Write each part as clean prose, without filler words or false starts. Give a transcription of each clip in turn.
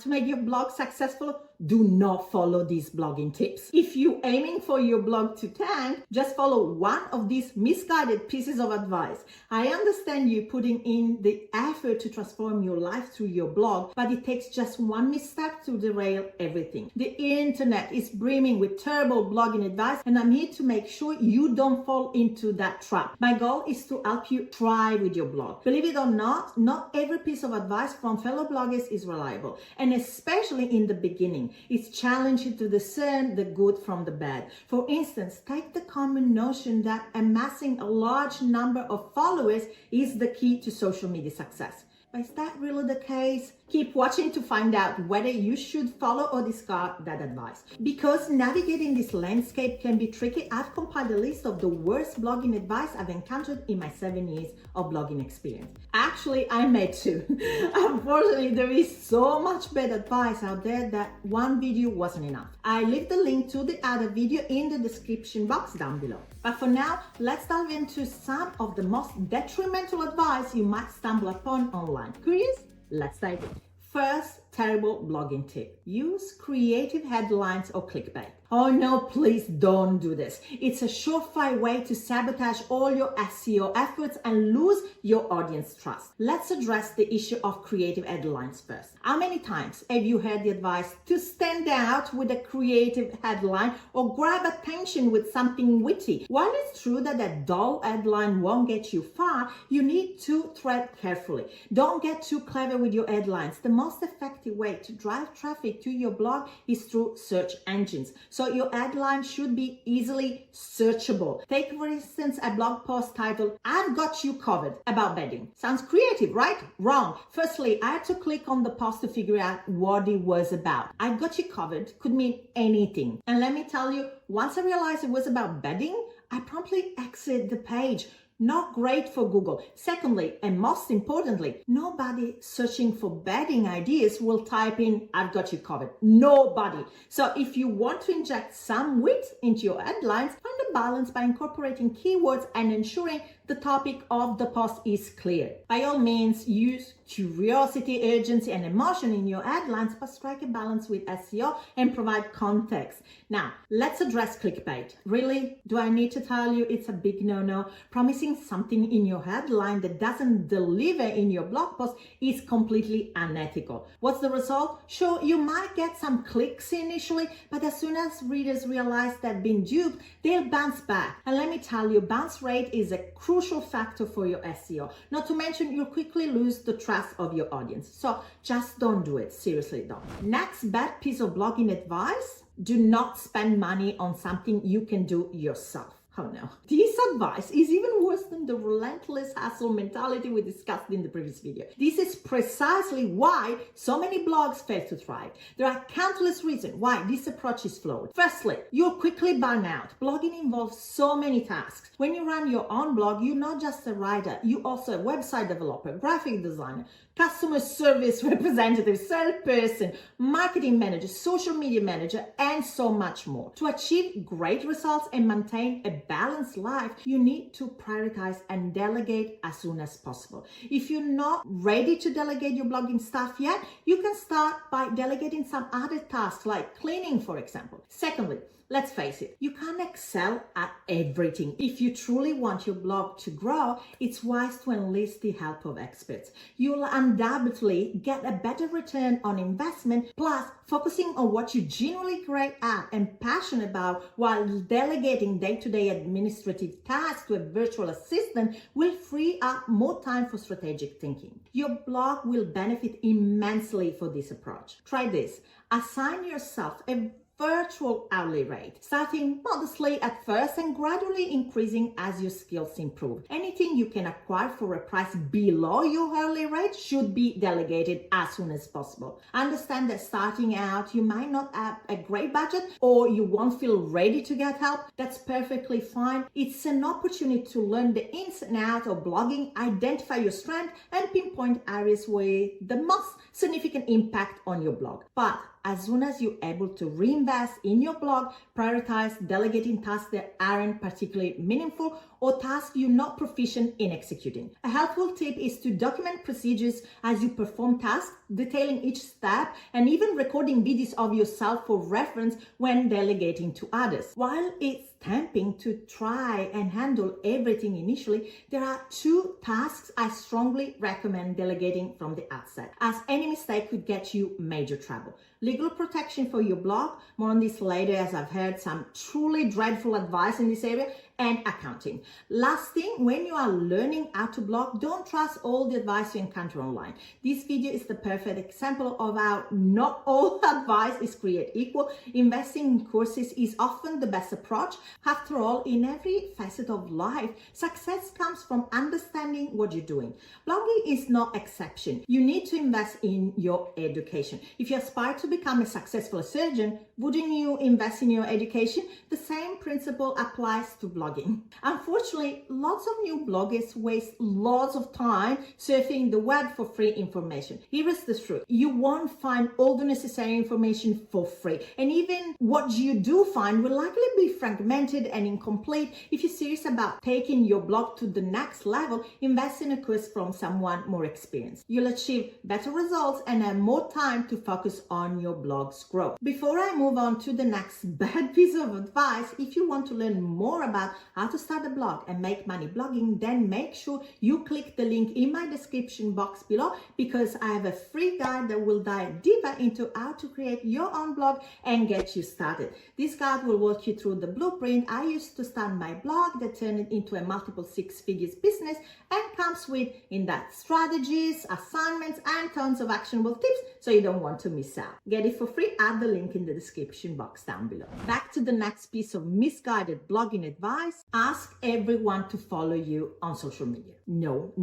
to make your blog successful, do not follow these blogging tips. If you're aiming for your blog to tank, just follow one of these misguided pieces of advice. I understand you putting in the effort to transform your life through your blog, but it takes just one misstep to derail everything. The internet is brimming with terrible blogging advice, and I'm here to make sure you don't fall into that trap. My goal is to help you thrive with your blog. Believe it or not every piece of advice from fellow bloggers is reliable, and especially in the beginning. It's challenging to discern the good from the bad. For instance, take the common notion that amassing a large number of followers is the key to social media success. But is that really the case? Keep watching to find out whether you should follow or discard that advice. Because navigating this landscape can be tricky, I've compiled a list of the worst blogging advice I've encountered in my 7 years of blogging experience. Actually, I made two. Unfortunately, there is so much bad advice out there that one video wasn't enough. I leave the link to the other video in the description box down below. But for now, let's dive into some of the most detrimental advice you might stumble upon online. Curious? Let's dive in. First, terrible blogging tip. Use creative headlines or clickbait. Oh no, please don't do this. It's a surefire way to sabotage all your SEO efforts and lose your audience trust. Let's address the issue of creative headlines first. How many times have you heard the advice to stand out with a creative headline or grab attention with something witty? While it's true that a dull headline won't get you far, you need to tread carefully. Don't get too clever with your headlines. The most effective way to drive traffic to your blog is through search engines. So your headline should be easily searchable. Take, for instance, a blog post titled, "I've got you covered," about bedding. Sounds creative, right? Wrong. Firstly, I had to click on the post to figure out what it was about. "I've got you covered" could mean anything. And let me tell you, once I realized it was about bedding, I promptly exited the page. Not great for Google. Secondly, and most importantly, nobody searching for bedding ideas will type in, "I've got you covered." Nobody. So if you want to inject some wit into your headlines, find a balance by incorporating keywords and ensuring the topic of the post is clear. By all means, use curiosity, urgency, and emotion in your headlines, but strike a balance with SEO and provide context. Now, let's address clickbait. Really? Do I need to tell you it's a big no-no? Promising something in your headline that doesn't deliver in your blog post is completely unethical. What's the result? Sure, you might get some clicks initially, but as soon as readers realize they've been duped, they'll bounce back. And let me tell you, bounce rate is a crucial factor for your SEO. Not to mention, you'll quickly lose the trust of your audience. So just don't do it. Seriously, don't. Next bad piece of blogging advice: do not spend money on something you can do yourself. Oh no. This advice is even worse than the relentless hustle mentality we discussed in the previous video. This is precisely why so many blogs fail to thrive. There are countless reasons why this approach is flawed. Firstly, you'll quickly burn out. Blogging involves so many tasks. When you run your own blog, you're not just a writer, you're also a website developer, graphic designer, customer service representative, salesperson, marketing manager, social media manager, and so much more. To achieve great results and maintain a balanced life, you need to prioritize and delegate as soon as possible. If you're not ready to delegate your blogging stuff yet, you can start by delegating some other tasks like cleaning, for example. Secondly, let's face it, you can't excel at everything. If you truly want your blog to grow, it's wise to enlist the help of experts. You'll undoubtedly get a better return on investment, plus focusing on what you're genuinely great at and passionate about while delegating day-to-day administrative tasks to a virtual assistant will free up more time for strategic thinking. Your blog will benefit immensely for this approach. Try this. Assign yourself a virtual hourly rate, starting modestly at first and gradually increasing as your skills improve. Anything you can acquire for a price below your hourly rate should be delegated as soon as possible. Understand that starting out, you might not have a great budget or you won't feel ready to get help. That's perfectly fine. It's an opportunity to learn the ins and outs of blogging, identify your strengths, and pinpoint areas with the most significant impact on your blog. But as soon as you're able to reinvest in your blog, prioritize delegating tasks that aren't particularly meaningful or tasks you're not proficient in executing. A helpful tip is to document procedures as you perform tasks, detailing each step and even recording videos of yourself for reference when delegating to others. While it's tempting to try and handle everything initially, there are 2 tasks I strongly recommend delegating from the outset, as any mistake could get you major trouble. Legal protection for your blog, more on this later as I've heard some truly dreadful advice in this area, and accounting. Last thing, when you are learning how to blog, don't trust all the advice you encounter online. This video is the perfect example of how not all advice is created equal. Investing in courses is often the best approach. After all, in every facet of life, success comes from understanding what you're doing. Blogging is no exception. You need to invest in your education. If you aspire to become a successful surgeon, wouldn't you invest in your education? The same principle applies to blogging. Unfortunately, lots of new bloggers waste lots of time surfing the web for free information. Here is the truth. You won't find all the necessary information for free. And even what you do find will likely be fragmented and incomplete. If you're serious about taking your blog to the next level, invest in a course from someone more experienced. You'll achieve better results and have more time to focus on your blog's growth. Before I move on to the next bad piece of advice, if you want to learn more about how to start a blog and make money blogging, then make sure you click the link in my description box below, because I have a free guide that will dive deeper into how to create your own blog and get you started. This guide will walk you through the blueprint I used to start my blog that turned it into a multiple 6-figures business, and comes with in-depth strategies, assignments, and tons of actionable tips so you don't want to miss out. Get it for free at the link in the description box down below. Back to the next piece of misguided blogging advice. Ask everyone to follow you on social media. No.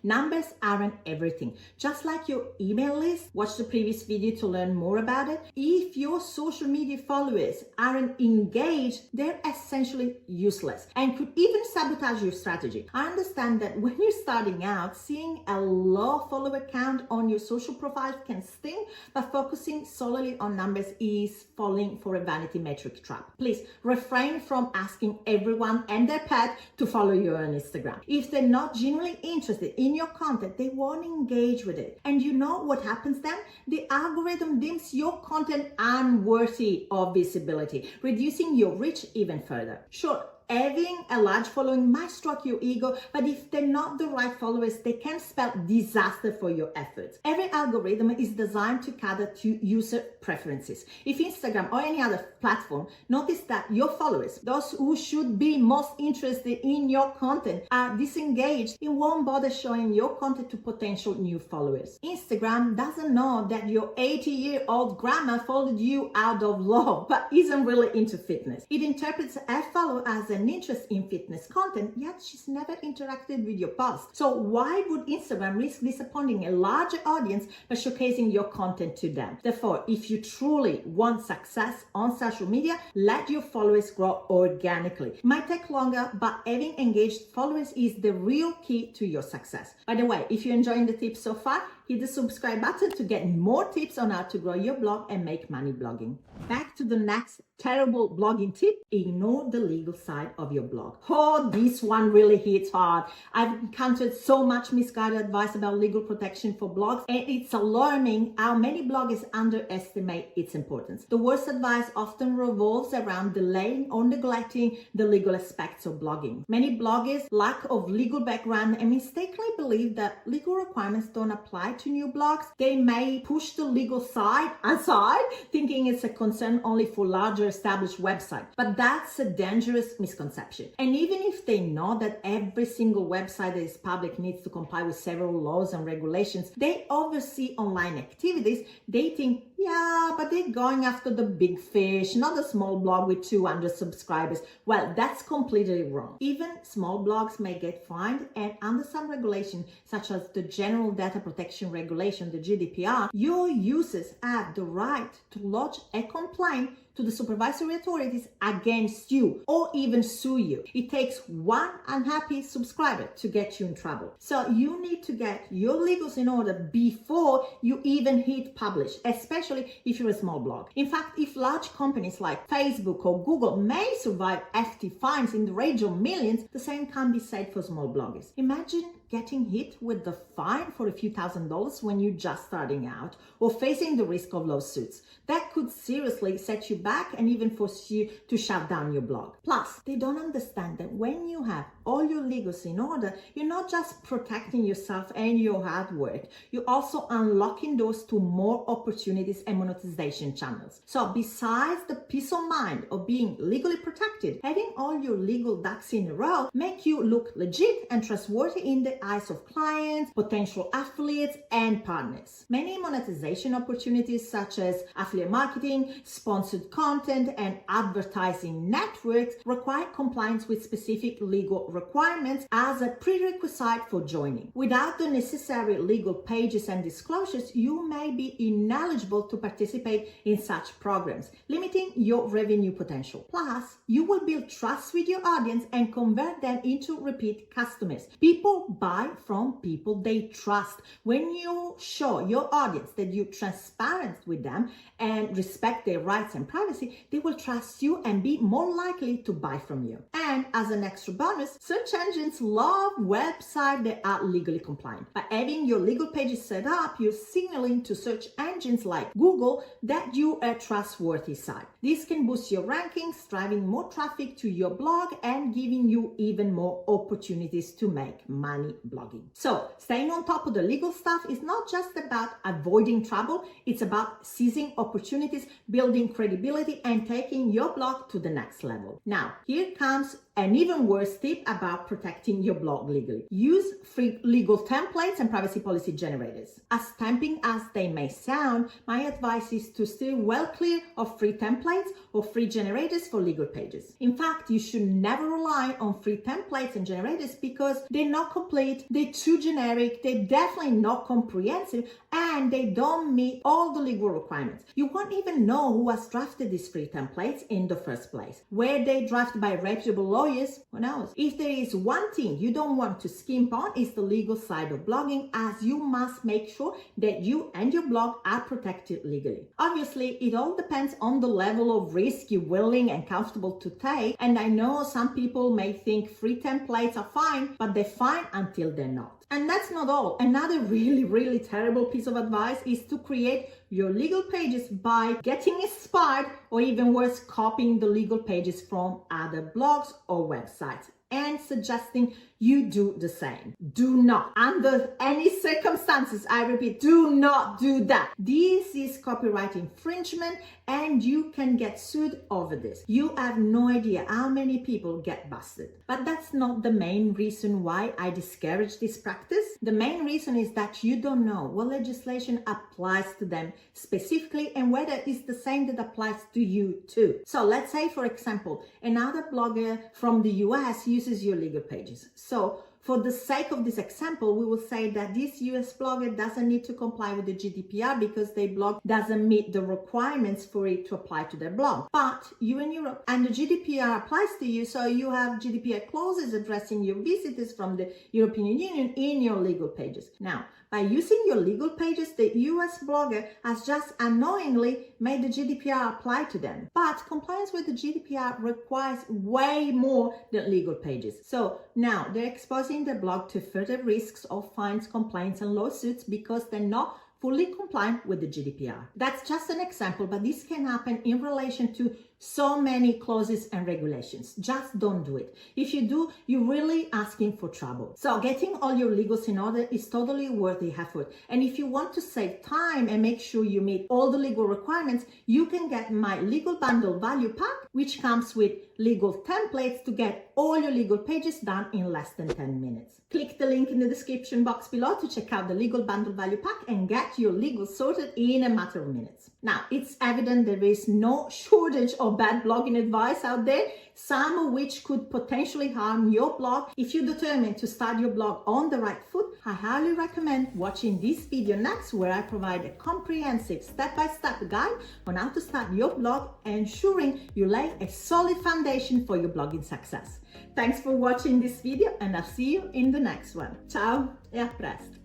Numbers aren't everything. Just like your email list, watch the previous video to learn more about it. If your social media followers aren't engaged, they're essentially useless and could even sabotage your strategy. I understand that when you're starting out, seeing a low follower count on your social profile can sting, but focusing solely on numbers is falling for a vanity metric trap. Please refrain from asking everyone and their pet to follow you on Instagram. If they're not genuinely interested in your content, they won't engage with it. And you know what happens then? The algorithm deems your content unworthy of visibility, reducing your reach even further. Sure, having a large following might stroke your ego, but if they're not the right followers, they can spell disaster for your efforts. Every algorithm is designed to cater to user preferences. If Instagram or any other platform notice that your followers, those who should be most interested in your content, are disengaged, it won't bother showing your content to potential new followers. Instagram doesn't know that your 80-year-old grandma followed you out of love, but isn't really into fitness. It interprets a follow as an interest in fitness content, yet she's never interacted with your post. So why would Instagram risk disappointing a larger audience by showcasing your content to them? Therefore, if you truly want success on social media, let your followers grow organically. It might take longer, but having engaged followers is the real key to your success. By the way, if you're enjoying the tips so far, hit the subscribe button to get more tips on how to grow your blog and make money blogging. Back to the next terrible blogging tip: ignore the legal side of your blog. Oh, this one really hits hard. I've encountered so much misguided advice about legal protection for blogs, and it's alarming how many bloggers underestimate its importance. The worst advice often revolves around delaying or neglecting the legal aspects of blogging. Many bloggers lack of legal background and mistakenly believe that legal requirements don't apply to new blogs. They may push the legal side aside, thinking it's a concern only for larger established websites. But that's a dangerous misconception. And even if they know that every single website that is public needs to comply with several laws and regulations, they oversee online activities. They think, yeah, but they're going after the big fish, not a small blog with 200 subscribers. Well, that's completely wrong. Even small blogs may get fined, and under some regulations, such as the General Data Protection Regulation, the GDPR, your users have the right to lodge a complaint to to the supervisory authorities against you or even sue you. It takes one unhappy subscriber to get you in trouble. So you need to get your legals in order before you even hit publish, especially if you're a small blog. In fact, if large companies like Facebook or Google may survive hefty fines in the range of millions, the same can be said for small bloggers. Imagine getting hit with the fine for a few $1,000s when you're just starting out or facing the risk of lawsuits. That could seriously set you back and even force you to shut down your blog. Plus, they don't understand that when you have all your legals in order, you're not just protecting yourself and your hard work, you're also unlocking doors to more opportunities and monetization channels. So besides the peace of mind of being legally protected, having all your legal ducks in a row make you look legit and trustworthy in the eyes of clients, potential affiliates, and partners. Many monetization opportunities such as affiliate marketing, sponsored content, and advertising networks require compliance with specific legal requirements as a prerequisite for joining. Without the necessary legal pages and disclosures, you may be ineligible to participate in such programs, limiting your revenue potential. Plus, you will build trust with your audience and convert them into repeat customers. People buy from people they trust. When you show your audience that you're transparent with them and respect their rights and privacy, they will trust you and be more likely to buy from you. And as an extra bonus, search engines love websites that are legally compliant. By having your legal pages set up, you're signaling to search engines like Google that you're a trustworthy site. This can boost your rankings, driving more traffic to your blog and giving you even more opportunities to make money blogging. So staying on top of the legal stuff is not just about avoiding trouble, it's about seizing opportunities, building credibility, and taking your blog to the next level. Now, here comes an even worse tip about protecting your blog legally. Use free legal templates and privacy policy generators. As tempting as they may sound, my advice is to steer well clear of free templates or free generators for legal pages. In fact, you should never rely on free templates and generators because they're not complete, they're too generic, they're definitely not comprehensive, and they don't meet all the legal requirements. You won't even know who has drafted these free templates in the first place. Were they drafted by reputable lawyers? Who knows? If there is one thing you don't want to skimp on, is the legal side of blogging, as you must make sure that you and your blog are protected legally. Obviously, it all depends on the level of risk you're willing and comfortable to take, and I know some people may think free templates are fine, but they're fine until they're not. And that's not all. Another really terrible piece of advice is to create your legal pages by getting inspired, or even worse, copying the legal pages from other blogs or websites and suggesting you do the same. Do not, under any circumstances, I repeat, do not do that. This is copyright infringement and you can get sued over this. You have no idea how many people get busted. But that's not the main reason why I discourage this practice. The main reason is that you don't know what legislation applies to them specifically and whether it's the same that applies to you too. So let's say, for example, another blogger from the US uses your legal pages. So for the sake of this example, we will say that this US blogger doesn't need to comply with the GDPR because their blog doesn't meet the requirements for it to apply to their blog. But you in Europe, and the GDPR applies to you, so you have GDPR clauses addressing your visitors from the European Union in your legal pages. Now, by using your legal pages, the US blogger has just unknowingly made the GDPR apply to them. But compliance with the GDPR requires way more than legal pages. So now they're exposing their blog to further risks of fines, complaints, and lawsuits because they're not fully compliant with the GDPR. That's just an example, but this can happen in relation to so many clauses and regulations. Just don't do it. If you do, you're really asking for trouble. So getting all your legals in order is totally worth the effort. And if you want to save time and make sure you meet all the legal requirements, you can get my legal bundle value pack, which comes with legal templates to get all your legal pages done in less than 10 minutes. Click the link in the description box below to check out the legal bundle value pack and get your legal sorted in a matter of minutes. Now, it's evident there is no shortage of of bad blogging advice out there, some of which could potentially harm your blog. If you're determined to start your blog on the right foot, I highly recommend watching this video next, where I provide a comprehensive step-by-step guide on how to start your blog, ensuring you lay a solid foundation for your blogging success. Thanks for watching this video, and I'll see you in the next one. Ciao e a presto!